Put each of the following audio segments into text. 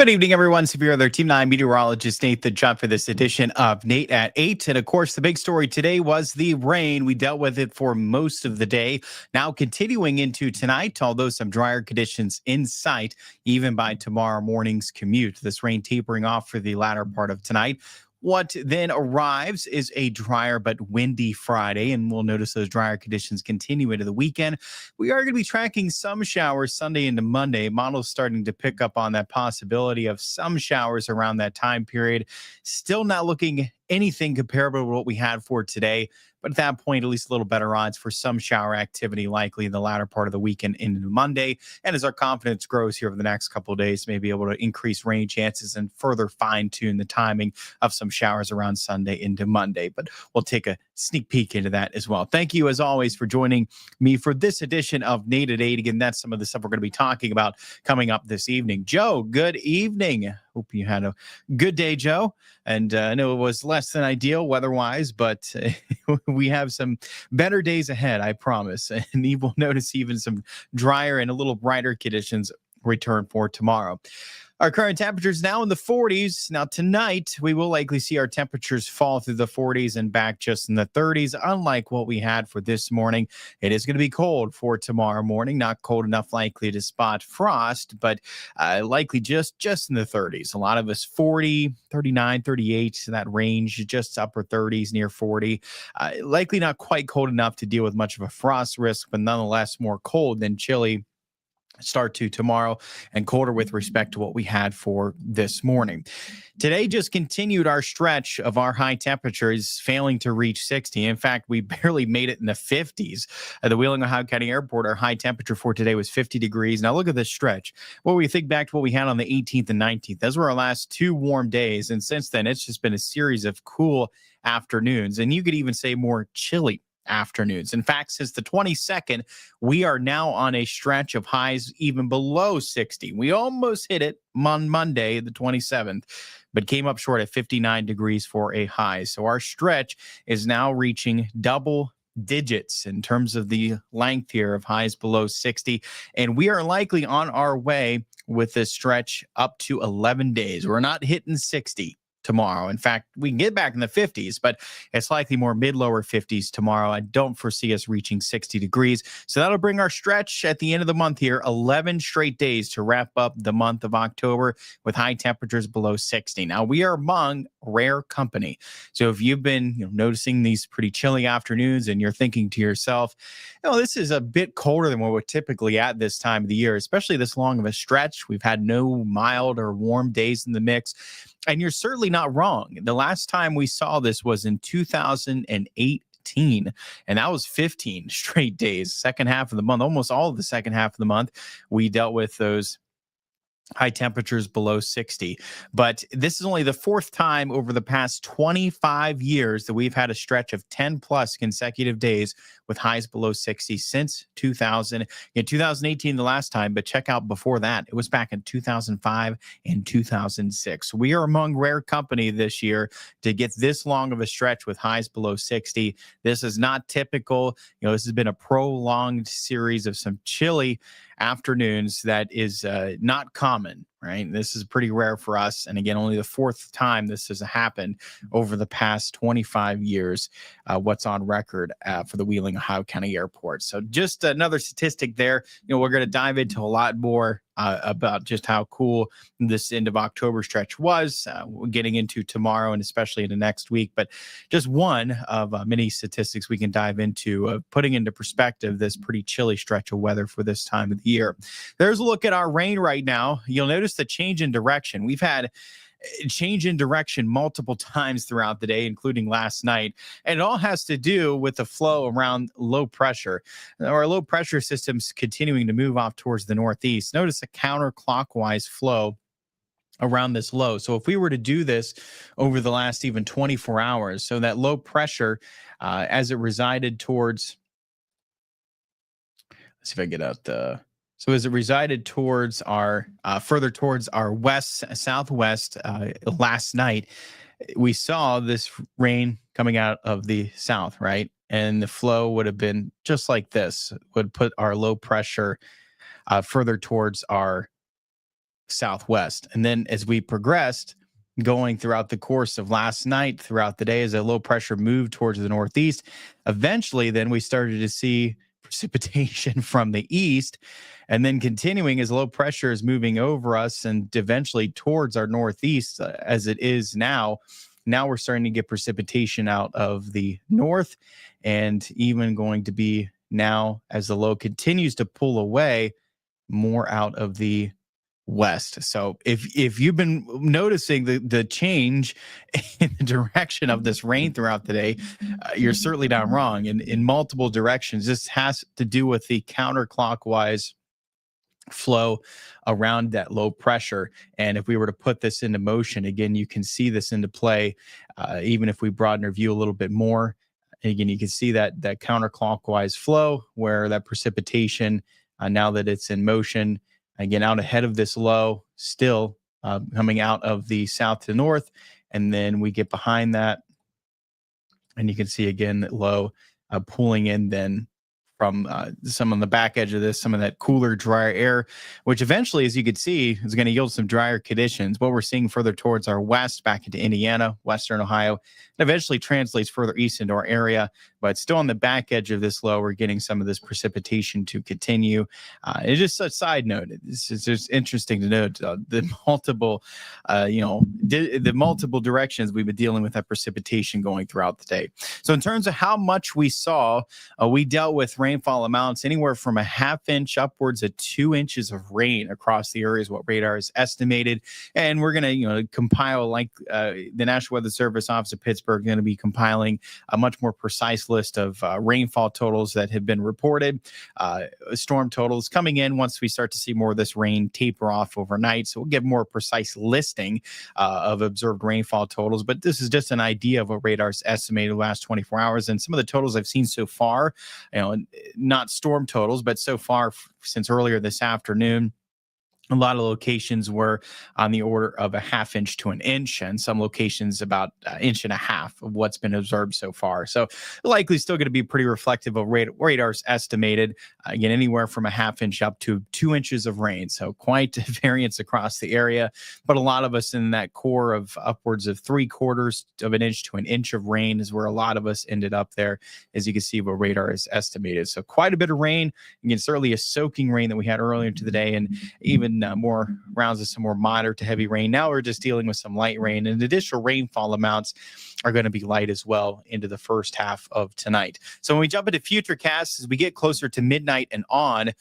Good evening, everyone. Severe Other Team 9 meteorologist Nate the Jump for this edition of Nate at 8. And of course, the big story today was the rain. We dealt with it for most of the day. Now continuing into tonight, although some drier conditions in sight, even by tomorrow morning's commute. This rain tapering off for the latter part of tonight. What then arrives is a drier but windy Friday, and we'll notice those drier conditions continue into the weekend. We are going to be tracking some showers Sunday into Monday. Models starting to pick up on that possibility of some showers around that time period. Still not looking anything comparable to what we had for today. But at that point, at least a little better odds for some shower activity likely in the latter part of the weekend into Monday. And as our confidence grows here over the next couple of days, may be able to increase rain chances and further fine-tune the timing of some showers around Sunday into Monday. But we'll take a sneak peek into that as well. Thank you, as always, for joining me for this edition of Nate at 8. Again, that's some of the stuff we're going to be talking about coming up this evening. Joe, good evening. Hope you had a good day, Joe. And I know it was less than ideal weather-wise, but we have some better days ahead, I promise. And you will notice even some drier and a little brighter conditions return for tomorrow. Our current temperatures now in the 40s. Now tonight, we will likely see our temperatures fall through the 40s and back just in the 30s, unlike what we had for this morning. It is going to be cold for tomorrow morning, not cold enough likely to spot frost, but likely just in the 30s. A lot of us 40, 39, 38, that range, just upper 30s, near 40. Likely not quite cold enough to deal with much of a frost risk, but nonetheless more cold than chilly start to tomorrow, and colder with respect to what we had for this morning. Today just continued our stretch of our high temperatures failing to reach 60. In fact, we barely made it in the 50s. At the Wheeling, Ohio County Airport, our high temperature for today was 50 degrees. Now look at this stretch. What we think back to what we had on the 18th and 19th. Those were our last two warm days. And since then, it's just been a series of cool afternoons. And you could even say more chilly afternoons. In fact, since the 22nd, we are now on a stretch of highs even below 60. We almost hit it on Monday, the 27th, but came up short at 59 degrees for a high. So our stretch is now reaching double digits in terms of the length here of highs below 60. And we are likely on our way with this stretch up to 11 days. We're not hitting 60 tomorrow. In fact, we can get back in the 50s, but it's likely more mid-lower 50s tomorrow. I don't foresee us reaching 60 degrees. So that'll bring our stretch at the end of the month here, 11 straight days to wrap up the month of October with high temperatures below 60. Now, we are among rare company. So if you've been noticing these pretty chilly afternoons and you're thinking to yourself, this is a bit colder than what we're typically at this time of the year, especially this long of a stretch. We've had no mild or warm days in the mix. And you're certainly not wrong. The last time we saw this was in 2018, and that was 15 straight days, second half of the month, almost all of the second half of the month. We dealt with those high temperatures below 60. But this is only the fourth time over the past 25 years that we've had a stretch of 10 plus consecutive days with highs below 60 since 2000. In 2018, the last time, but check out before that. It was back in 2005 and 2006. We are among rare company this year to get this long of a stretch with highs below 60. This is not typical. This has been a prolonged series of some chilly afternoons that is not common, right? This is pretty rare for us. And again, only the fourth time this has happened over the past 25 years, what's on record for the Wheeling, Ohio County Airport. So just another statistic there. We're going to dive into a lot more about just how cool this end of October stretch was, getting into tomorrow and especially into next week. But just one of many statistics we can dive into, putting into perspective this pretty chilly stretch of weather for this time of the year. There's a look at our rain right now. You'll notice the change in direction. We've had change in direction multiple times throughout the day, including last night. And it all has to do with the flow around low pressure. Our low pressure system's continuing to move off towards the northeast. Notice a counterclockwise flow around this low. So if we were to do this over the last even 24 hours, so that low pressure as it resided towards, let's see if I get out the... So as it resided towards our, further towards our southwest last night, we saw this rain coming out of the south, right? And the flow would have been just like this, would put our low pressure further towards our southwest. And then as we progressed, going throughout the course of last night, throughout the day, as a low pressure moved towards the northeast, eventually then we started to see precipitation from the east, and then continuing as low pressure is moving over us and eventually towards our northeast, as it is now. Now we're starting to get precipitation out of the north, and even going to be now, as the low continues to pull away, more out of the west. So if you've been noticing the change in the direction of this rain throughout the day, you're certainly not wrong. In multiple directions, this has to do with the counterclockwise flow around that low pressure. And if we were to put this into motion again, you can see this into play. Even if we broaden our view a little bit more, again, you can see that counterclockwise flow where that precipitation, now that it's in motion, again, out ahead of this low, still coming out of the south to north. And then we get behind that, and you can see again that low pulling in then from some on the back edge of this, some of that cooler, drier air, which eventually, as you can see, is going to yield some drier conditions. What we're seeing further towards our west, back into Indiana, Western Ohio, it eventually translates further east into our area, but still on the back edge of this low, we're getting some of this precipitation to continue. It's just a side note. This is just interesting to note the multiple, the multiple directions we've been dealing with that precipitation going throughout the day. So in terms of how much we saw, we dealt with rainfall amounts anywhere from a half inch upwards of 2 inches of rain across the areas, what radar is estimated. And we're going to, compile, like the National Weather Service Office of Pittsburgh, going to be compiling a much more precise list of rainfall totals that have been reported, storm totals coming in once we start to see more of this rain taper off overnight. So we'll get more precise listing of observed rainfall totals. But this is just an idea of what radar's estimated the last 24 hours. And some of the totals I've seen so far, not storm totals, but so far since earlier this afternoon, a lot of locations were on the order of a half inch to an inch, and some locations about an inch and a half of what's been observed so far. So likely still going to be pretty reflective of radar's estimated, again, anywhere from a half inch up to 2 inches of rain. So quite a variance across the area, but a lot of us in that core of upwards of 3/4 of an inch to an inch of rain is where a lot of us ended up there, as you can see what radar is estimated. So quite a bit of rain. Again, certainly a soaking rain that we had earlier into the day, and even more rounds of some more moderate to heavy rain. Now we're just dealing with some light rain, and additional rainfall amounts are going to be light as well into the first half of tonight. So when we jump into futurecasts, as we get closer to midnight and on,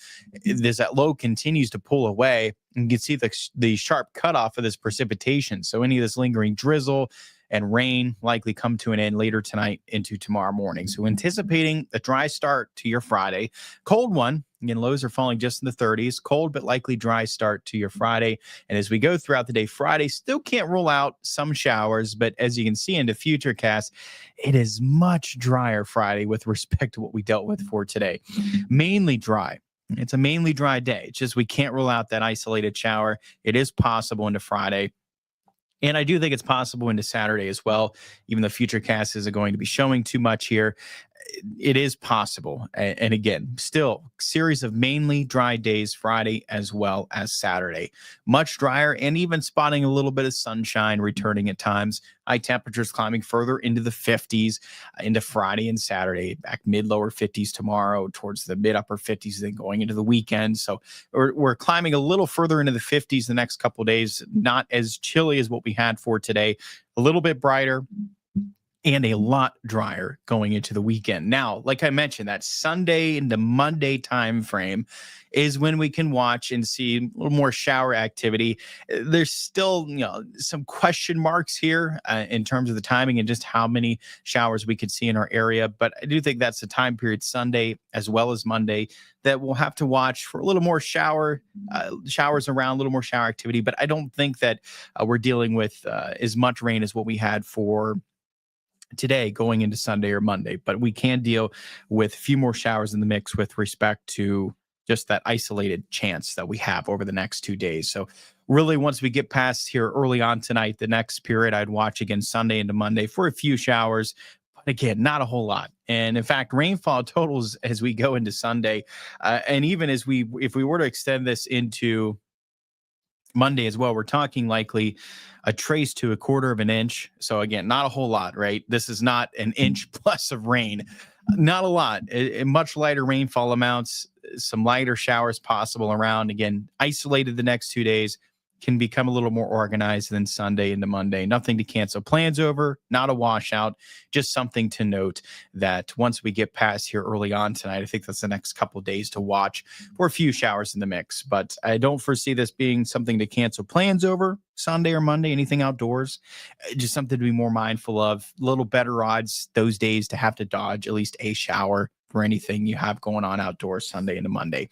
that low continues to pull away. And you can see the sharp cutoff of this precipitation. So any of this lingering drizzle and rain likely come to an end later tonight into tomorrow morning. So anticipating a dry start to your Friday, cold one. Again, lows are falling just in the 30s, cold but likely dry start to your Friday. And as we go throughout the day, Friday still can't rule out some showers, but as you can see into Futurecast, it is much drier Friday with respect to what we dealt with for today. Mainly dry. It's a mainly dry day. It's just we can't rule out that isolated shower. It is possible into Friday. And I do think it's possible into Saturday as well, even though Futurecast isn't going to be showing too much here. It is possible. And again, still series of mainly dry days Friday as well as Saturday. Much drier, and even spotting a little bit of sunshine returning at times. High temperatures climbing further into the 50s into Friday and Saturday. Back mid-lower 50s tomorrow, towards the mid-upper 50s, then going into the weekend. So we're climbing a little further into the 50s the next couple of days. Not as chilly as what we had for today. A little bit brighter, and a lot drier going into the weekend. Now, like I mentioned, that Sunday into Monday time frame is when we can watch and see a little more shower activity. There's still, some question marks here in terms of the timing and just how many showers we could see in our area. But I do think that's the time period, Sunday as well as Monday, that we'll have to watch for a little more showers around, a little more shower activity. But I don't think that we're dealing with as much rain as what we had for today going into Sunday or Monday, but we can deal with a few more showers in the mix with respect to just that isolated chance that we have over the next 2 days. So really, once we get past here early on tonight, the next period I'd watch again Sunday into Monday for a few showers, but again, not a whole lot. And in fact, rainfall totals as we go into Sunday, and even if we were to extend this into Monday as well, we're talking likely a trace to a quarter of an inch. So again, not a whole lot, right? This is not an inch plus of rain. Not a lot. Much lighter rainfall amounts, some lighter showers possible around. Again, isolated the next 2 days, can become a little more organized than Sunday into Monday. Nothing to cancel plans over, not a washout, just something to note that once we get past here early on tonight, I think that's the next couple of days to watch for a few showers in the mix. But I don't foresee this being something to cancel plans over Sunday or Monday, anything outdoors. Just something to be more mindful of. A little better odds those days to have to dodge at least a shower for anything you have going on outdoors Sunday into Monday.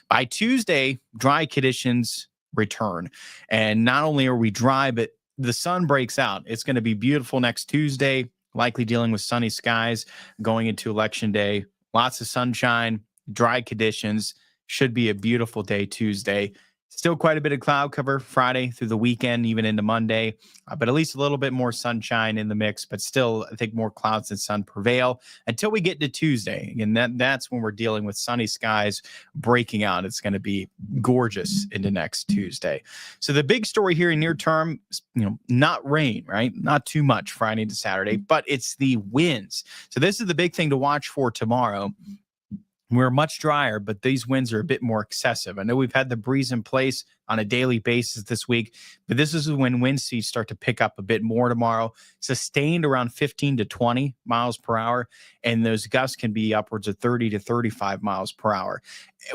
By Tuesday, dry conditions return. And not only are we dry, but the sun breaks out. It's going to be beautiful next Tuesday, likely dealing with sunny skies going into election day. Lots of sunshine, dry conditions. Should be a beautiful day Tuesday. Still quite a bit of cloud cover Friday through the weekend, even into Monday, but at least a little bit more sunshine in the mix. But still, I think more clouds than sun prevail until we get to Tuesday. And that's when we're dealing with sunny skies breaking out. It's going to be gorgeous into next Tuesday. So the big story here in near term, not rain, right? Not too much Friday to Saturday, but it's the winds. So this is the big thing to watch for tomorrow. We're much drier, but these winds are a bit more excessive. I know we've had the breeze in place on a daily basis this week, but this is when wind speeds start to pick up a bit more tomorrow, sustained around 15 to 20 miles per hour, and those gusts can be upwards of 30 to 35 miles per hour.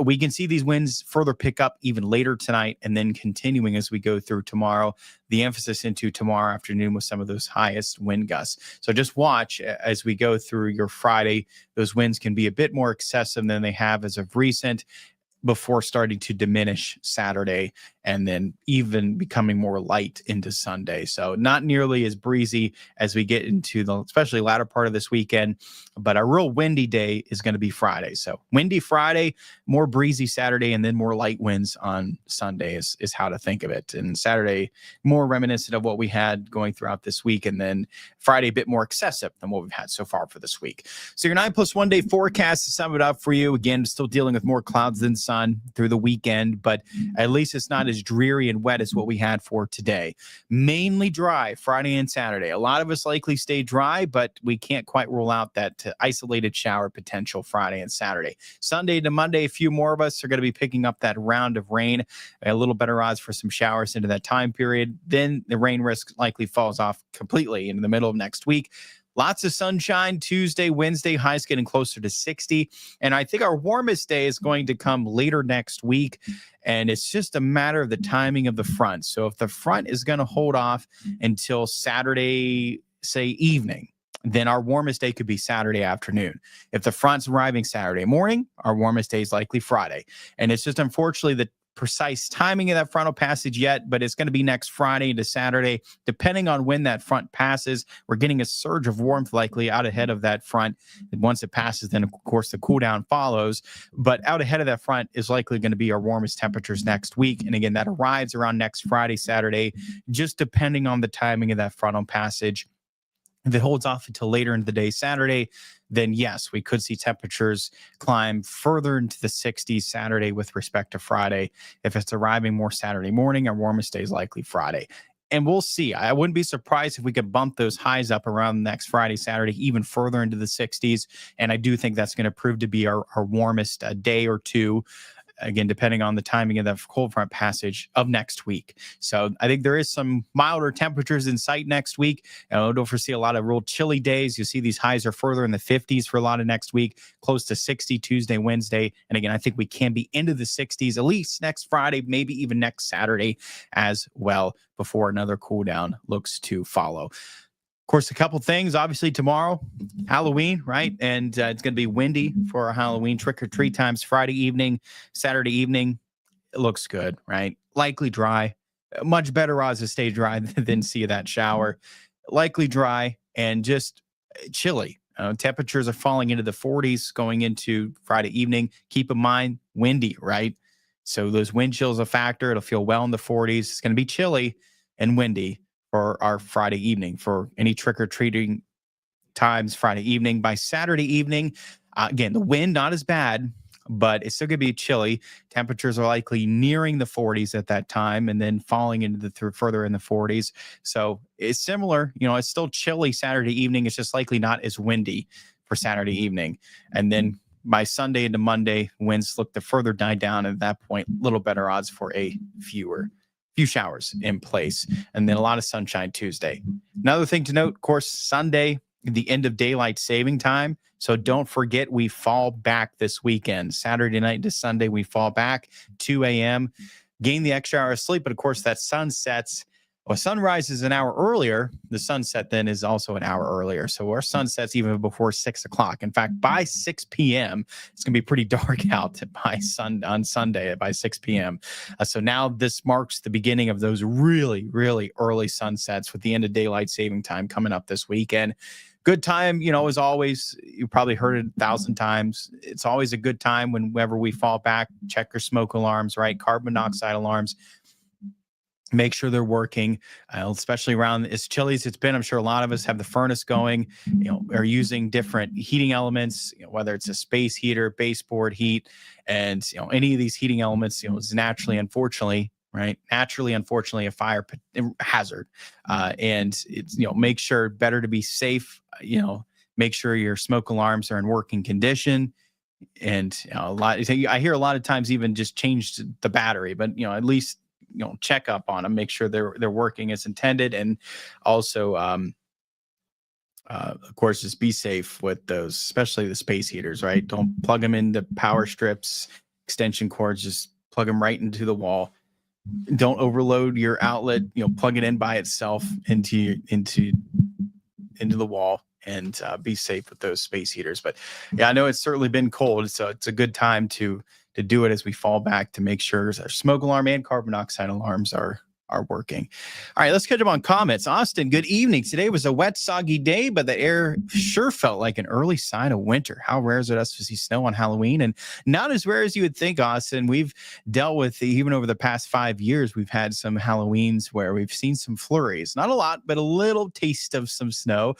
We can see these winds further pick up even later tonight and then continuing as we go through tomorrow, the emphasis into tomorrow afternoon with some of those highest wind gusts. So just watch as we go through your Friday. Those winds can be a bit more excessive than they have as of recent, before starting to diminish Saturday and then even becoming more light into Sunday. So not nearly as breezy as we get into the especially latter part of this weekend, but a real windy day is going to be Friday. So windy Friday, more breezy Saturday, and then more light winds on Sunday is how to think of it. And Saturday, more reminiscent of what we had going throughout this week, and then Friday, a bit more excessive than what we've had so far for this week. So your 9+1 day forecast to sum it up for you. Again, still dealing with more clouds than sun through the weekend, but at least it's not as dreary and wet as what we had for today. Mainly dry Friday and Saturday. A lot of us likely stay dry, but we can't quite rule out that isolated shower potential Friday and Saturday. Sunday to Monday, a few more of us are going to be picking up that round of rain. A little better odds for some showers into that time period. Then the rain risk likely falls off completely into the middle of next week. Lots of sunshine Tuesday, Wednesday, highs getting closer to 60. And I think our warmest day is going to come later next week. And it's just a matter of the timing of the front. So if the front is going to hold off until Saturday, say evening, then our warmest day could be Saturday afternoon. If the front's arriving Saturday morning, our warmest day is likely Friday. And it's just unfortunately the precise timing of that frontal passage yet, but it's going to be next Friday to Saturday, depending on when that front passes. We're getting a surge of warmth likely out ahead of that front. And once it passes, then of course the cool down follows. But out ahead of that front is likely going to be our warmest temperatures next week. And again, that arrives around next Friday, Saturday, just depending on the timing of that frontal passage. If it holds off until later into the day Saturday, then yes, we could see temperatures climb further into the 60s Saturday with respect to Friday. If it's arriving more Saturday morning, our warmest day is likely Friday. And we'll see. I wouldn't be surprised if we could bump those highs up around next Friday, Saturday, even further into the 60s. And I do think that's going to prove to be our warmest day or two. Again, depending on the timing of that cold front passage of next week. So I think there is some milder temperatures in sight next week. Don't foresee a lot of real chilly days. You see these highs are further in the 50s for a lot of next week, close to 60 Tuesday, Wednesday. And again, I think we can be into the 60s at least next Friday, maybe even next Saturday as well, before another cool down looks to follow. Of course, a couple things. Obviously, tomorrow, Halloween, right? And it's going to be windy for our Halloween trick-or-treat times. Friday evening, Saturday evening, it looks good, right? Likely dry. Much better odds to stay dry than see that shower. Likely dry and just chilly. Temperatures are falling into the 40s going into Friday evening. Keep in mind, windy, right? So those wind chills a factor. It'll feel well in the 40s. It's going to be chilly and windy for our Friday evening, for any trick-or-treating times Friday evening. By Saturday evening, again, the wind not as bad, but it's still going to be chilly. Temperatures are likely nearing the 40s at that time and then falling into further in the 40s. So it's similar. It's still chilly Saturday evening. It's just likely not as windy for Saturday evening. And then by Sunday into Monday, winds look to further die down. At that point, little better odds for a few showers in place, and then a lot of sunshine Tuesday. Another thing to note, of course, Sunday, the end of daylight saving time. So don't forget, we fall back this weekend. Saturday night to Sunday, we fall back 2 a.m., gain the extra hour of sleep. But of course, that sun sets. Well, sunrise is an hour earlier. The sunset then is also an hour earlier. So our sun sets even before 6 o'clock. In fact, by 6 p.m., it's going to be pretty dark out on Sunday by 6 p.m. So now this marks the beginning of those really, really early sunsets with the end of daylight saving time coming up this weekend. Good time, as always. You probably heard it 1,000 times. It's always a good time whenever we fall back. Check your smoke alarms, right? Carbon monoxide alarms. Make sure they're working, especially around as chilly as it's been. I'm sure a lot of us have the furnace going, are using different heating elements, whether it's a space heater, baseboard heat, and any of these heating elements, is naturally, unfortunately, a fire hazard. And it's, make sure, better to be safe, make sure your smoke alarms are in working condition. And I hear a lot of times even just change the battery, but at least check up on them, make sure they're working as intended, and also of course, just be safe with those, especially the space heaters, right? Don't plug them into power strips, extension cords, just plug them right into the wall. Don't overload your outlet, plug it in by itself into the wall, and be safe with those space heaters. But yeah, I know it's certainly been cold, so it's a good time to do it as we fall back, to make sure our smoke alarm and carbon monoxide alarms are working. All right, let's catch up on comments. Austin, good evening. Today was a wet, soggy day, but the air sure felt like an early sign of winter. How rare is it us to see snow on Halloween? And not as rare as you would think, Austin. We've dealt with, even over the past 5 years, we've had some Halloweens where we've seen some flurries. Not a lot, but a little taste of some snow.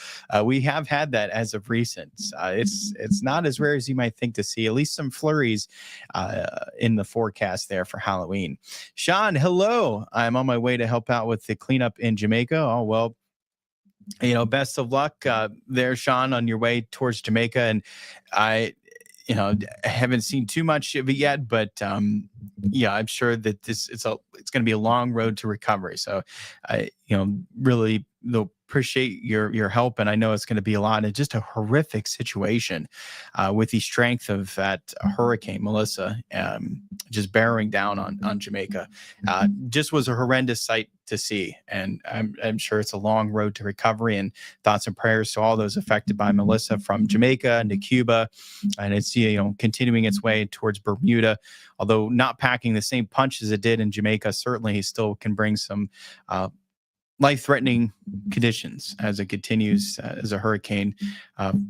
We have had that as of recent. It's not as rare as you might think to see at least some flurries in the forecast there for Halloween. Sean, hello. I'm on my way to help out with the cleanup in Jamaica. Oh, well, best of luck there, Sean, on your way towards Jamaica. And I haven't seen too much of it yet, but yeah, I'm sure that it's going to be a long road to recovery. So I, really appreciate your help. And I know it's going to be a lot. It's just a horrific situation with the strength of that hurricane, Melissa, just bearing down on Jamaica. Just was a horrendous sight to see. And I'm sure it's a long road to recovery, and thoughts and prayers to all those affected by Melissa from Jamaica into Cuba. And it's, continuing its way towards Bermuda, although not packing the same punch as it did in Jamaica. Certainly still can bring some life-threatening conditions as it continues as a hurricane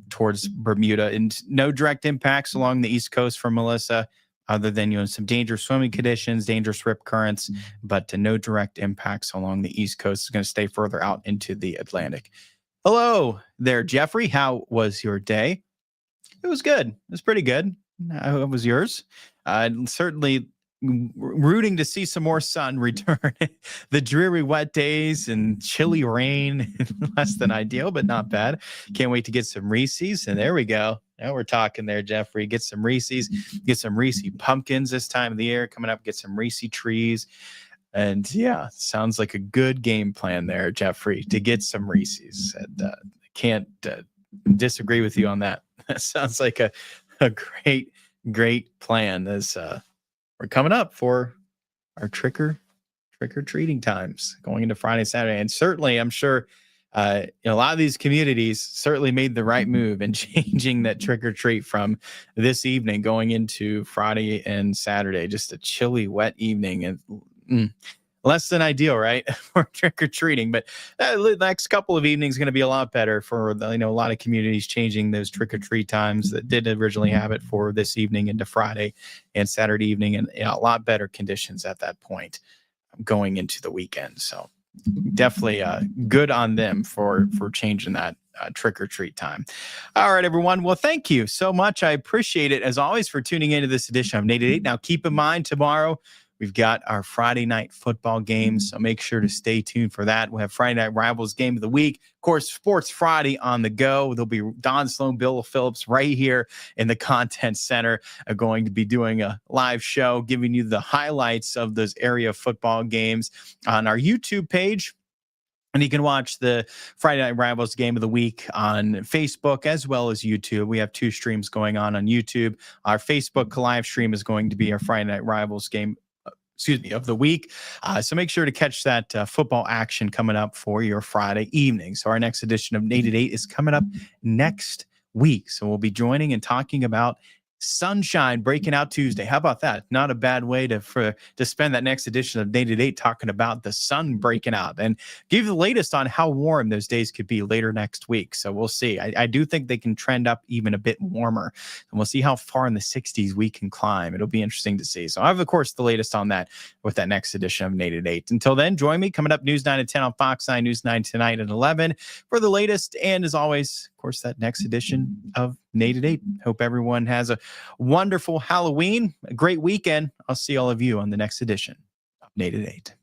towards Bermuda, and no direct impacts along the East Coast from Melissa, other than some dangerous swimming conditions, dangerous rip currents, but no direct impacts along the East Coast. It's going to stay further out into the Atlantic. Hello there, Jeffrey. How was your day? It was good. It was pretty good. How was yours? Certainly rooting to see some more sun return. The dreary wet days and chilly rain, less than ideal, but not bad. Can't wait to get some Reese's. And there we go. Now we're talking there, Jeffrey. Get some Reese's, get some Reese pumpkins this time of the year coming up, get some Reese trees. And yeah, sounds like a good game plan there, Jeffrey, to get some Reese's. And can't disagree with you on that. That sounds like a great plan. As we're coming up for our trick-or-treating times going into Friday, Saturday. And certainly, I'm sure a lot of these communities certainly made the right move in changing that trick-or-treat from this evening going into Friday and Saturday. Just a chilly, wet evening. And less than ideal, right, for trick-or-treating. But the next couple of evenings going to be a lot better for a lot of communities changing those trick-or-treat times that did originally have it for this evening into Friday and Saturday evening, and a lot better conditions at that point going into the weekend. So definitely good on them for changing that trick or treat time. All right, everyone. Well, thank you so much. I appreciate it as always for tuning into this edition of Nate at 8. Now, keep in mind tomorrow we've got our Friday night football games, so make sure to stay tuned for that. We'll have Friday Night Rivals game of the week. Of course, Sports Friday on the go. There'll be Don Sloan, Bill Phillips right here in the Content Center going to be doing a live show, giving you the highlights of those area football games on our YouTube page. And you can watch the Friday Night Rivals game of the week on Facebook as well as YouTube. We have 2 streams going on YouTube. Our Facebook live stream is going to be our Friday Night Rivals game of the week. So make sure to catch that football action coming up for your Friday evening. So our next edition of Nate at 8 is coming up next week. So we'll be joining and talking about sunshine breaking out Tuesday. How about that? Not a bad way to spend that next edition of Nate at 8 talking about the sun breaking out and give you the latest on how warm those days could be later next week. So we'll see. I do think they can trend up even a bit warmer, and we'll see how far in the 60s we can climb. It'll be interesting to see. So I have, of course, the latest on that with that next edition of Nate at 8. Until then, join me coming up News 9 at 10 on Fox 9, News 9 tonight at 11 for the latest. And as always, of course, that next edition of Nate at 8. Hope everyone has a wonderful Halloween, a great weekend. I'll see all of you on the next edition of Nate at 8.